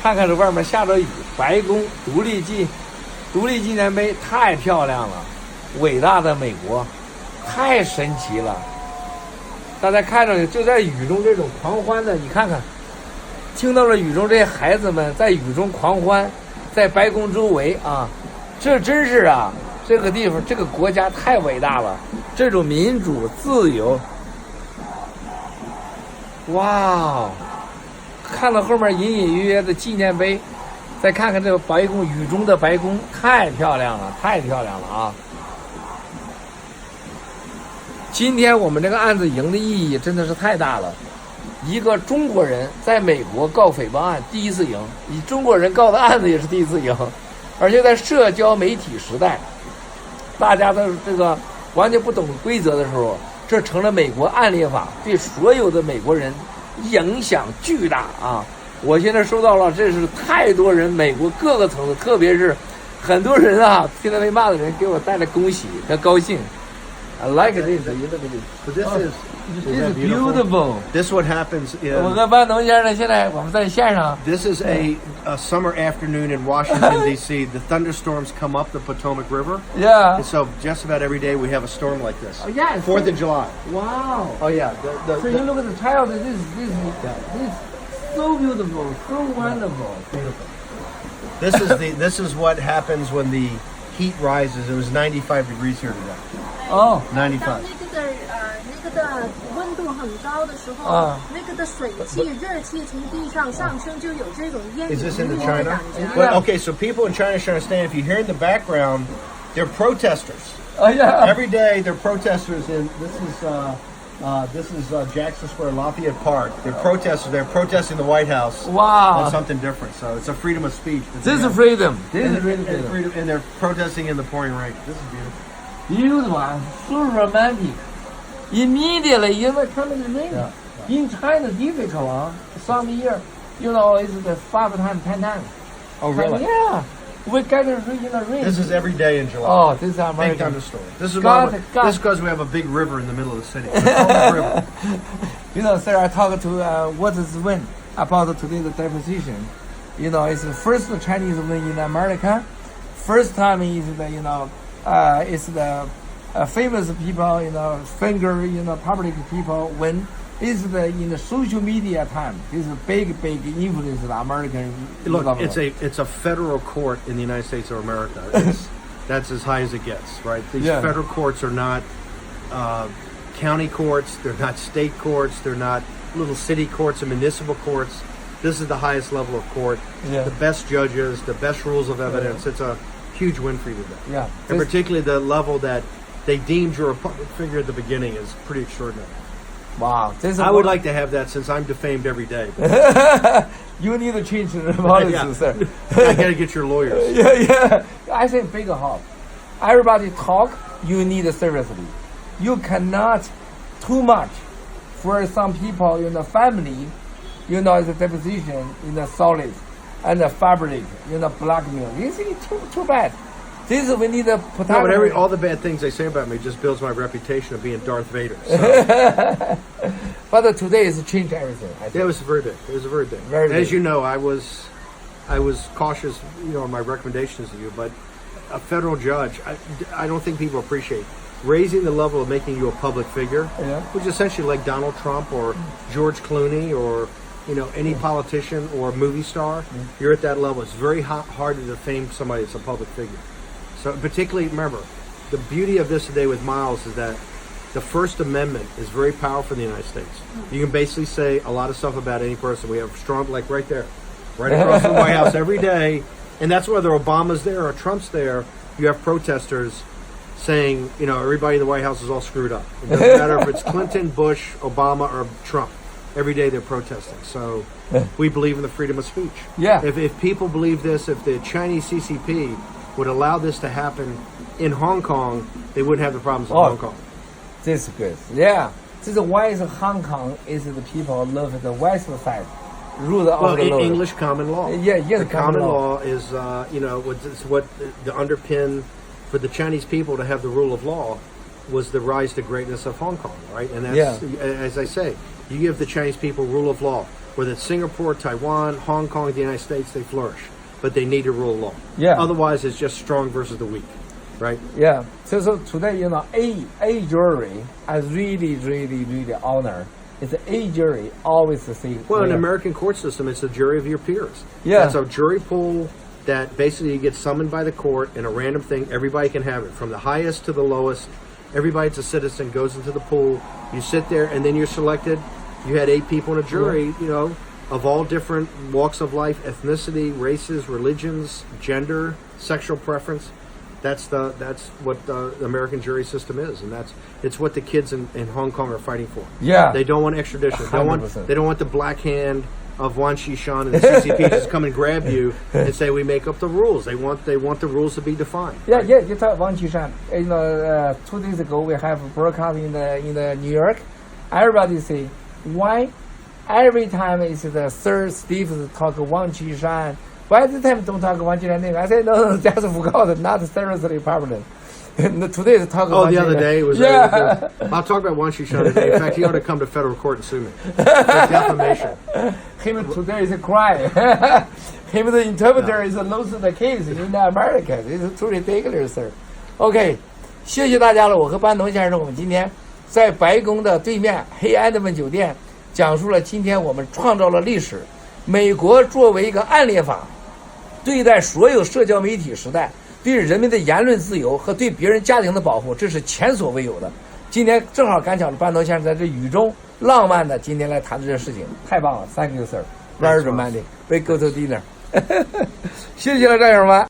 看看这外面下着雨，白宫独立纪念碑太漂亮了，伟大的美国，太神奇了。大家看着就在雨中这种狂欢的，你看看，听到了雨中这些孩子们在雨中狂欢，在白宫周围啊，这真是啊，这个地方这个国家太伟大了，这种民主自由，哇！看到后面隐隐约约的纪念碑，再看看这个白宫，雨中的白宫，太漂亮了，太漂亮了啊！今天我们这个案子赢的意义真的是太大了。一个中国人在美国告诽谤案第一次赢，以中国人告的案子也是第一次赢，而且在社交媒体时代，大家的这个完全不懂规则的时候，这成了美国案例法，对所有的美国人影响巨大啊！我现在收到了，这是太多人，美国各个层次，特别是很多人啊，现在被骂的人给我带来恭喜和高兴。I like this. You look at this. But this is beautiful. This is what happens in. 我跟班农先生现在我们在线上。This is a summer afternoon in Washington D.C. The thunderstorms come up the Potomac River. Yeah. And so just about every day we have a storm like this. Oh, yeah. 4th of July. Wow. Oh yeah. So you look at the child. This is so beautiful, so wonderful. This is what happens when the heat rises. It was 95 degrees here today. Oh. 95. 那个的温度很高的时候，那个的水汽、热气从地上上升，就有这种烟雨弥漫的感觉。Well, okay, so people in China should understand. If you hear in the background, they're protesters. Oh yeah. Every day they're protesters. In this is Jackson Square, Lafayette Park. They're protesters. They're protesting the White House. Wow. On something different. So it's a freedom of speech. This is freedom. This is really freedom. And they're protesting in the pouring rain. This is beautiful. Beautiful, so romantic. Immediately, you know, coming to rain. Yeah. In China, difficult. Some year, you know, it's the 5 times, 10 times. Oh, really? Yeah. We get it in the rain. This is every day in July. Oh, this is Big American. thunderstorm. This is God. this is because we have a big river in the middle of the city. The Potomac River. You know, sir, I talked to what is win about today's deposition. You know, it's the first Chinese win in America. First time is the, you know, it's the famous people, you know, finger, you know, public people win. It's the in the social media time. It's a big influence of the American. Look, government. it's a federal court in the United States of America. That's as high as it gets, right? These federal courts are not county courts. They're not state courts. They're not little city courts and municipal courts. This is the highest level of court. Yeah. The best judges, the best rules of evidence. It's a huge win for you today. Yeah. And particularly the level that they deemed you a public figure at the beginning is pretty extraordinary. Wow. I would like to have that since I'm defamed every day. You need to change the policy, sir. I got to get your lawyers. Yeah. I think big help. Everybody talk, you need seriously. You cannot too much for some people in the family, you know, the deposition in the solid and the fabric, you know, blackmail. This is too bad. This is we need to put No, but all the bad things they say about me just builds my reputation of being Darth Vader. So. But today is changed everything. I think. Yeah, it was very big. It was very big. Very big. As you know, I was cautious, you know, in my recommendations to you, but a federal judge, I don't think people appreciate raising the level of making you a public figure, which is essentially like Donald Trump or George Clooney or, you know, any politician or movie star. You're at that level. It's very hard to defame somebody that's a public figure. So particularly, remember, the beauty of this today with Miles is that the First Amendment is very powerful in the United States. You can basically say a lot of stuff about any person. We have strong, like right there, right across the White House every day. And that's whether Obama's there or Trump's there, you have protesters saying, you know, everybody in the White House is all screwed up. It doesn't matter if it's Clinton, Bush, Obama, or Trump. Every day they're protesting. So we believe in the freedom of speech. Yeah. If people believe this, if the Chinese CCP would allow this to happen in Hong Kong, they wouldn't have the problems in Hong Kong. This is good. Yeah. This is why is Hong Kong is the people live the west side. Rule of the law. English common law. Yeah, the common law is, you know, what the underpin for the Chinese people to have the rule of law was the rise to greatness of Hong Kong, right? And that's, as I say, you give the Chinese people rule of law, whether it's Singapore, Taiwan, Hong Kong, the United States, they flourish. But they need to rule of law. Yeah. Otherwise, it's just strong versus the weak, right? Yeah. So today, a jury I really honor. It's a jury always say. Well, in the American court system, it's a jury of your peers. Yeah. That's a jury pool that basically you get summoned by the court in a random thing. Everybody can have it, from the highest to the lowest. Everybody that's a citizen goes into the pool. You sit there, and then you're selected. You had 8 people in a jury, of all different walks of life, ethnicity, races, religions, gender, sexual preference. That's what the American jury system is, and it's what the kids in Hong Kong are fighting for. Yeah. They don't want extradition. 100%. They don't want the black hand of Wan Qishan and the CCP just come and grab you and say we make up the rules. They want the rules to be defined. Yeah, you talk Wang Qishan. 2 days ago we have broadcast in the New York. Everybody say why every time it's the third Steve talk Wang Qishan. Why this time don't talk Wang Qishan name? I said no, that's forgot, not seriously problem. Today talk. Oh, the other day it was. Yeah. I'll talk about Wan Qishan today. In fact, he ought to come to federal court and sue me for defamation. Him today is crying. Him the interpreter is losing the case in America. It's too ridiculous, sir. OK， 谢谢大家了。我和班农先生，我们今天在白宫的对面黑安德曼酒店讲述了今天我们创造了历史。美国作为一个暗列法，对待所有社交媒体时代，对人民的言论自由和对别人家庭的保护，这是前所未有的。今天正好赶巧了，班农先生在这雨中浪漫的今天来谈这件事情，太棒了 ！Thank you, sir. Very romantic. We go to dinner. 谢谢了，战友们。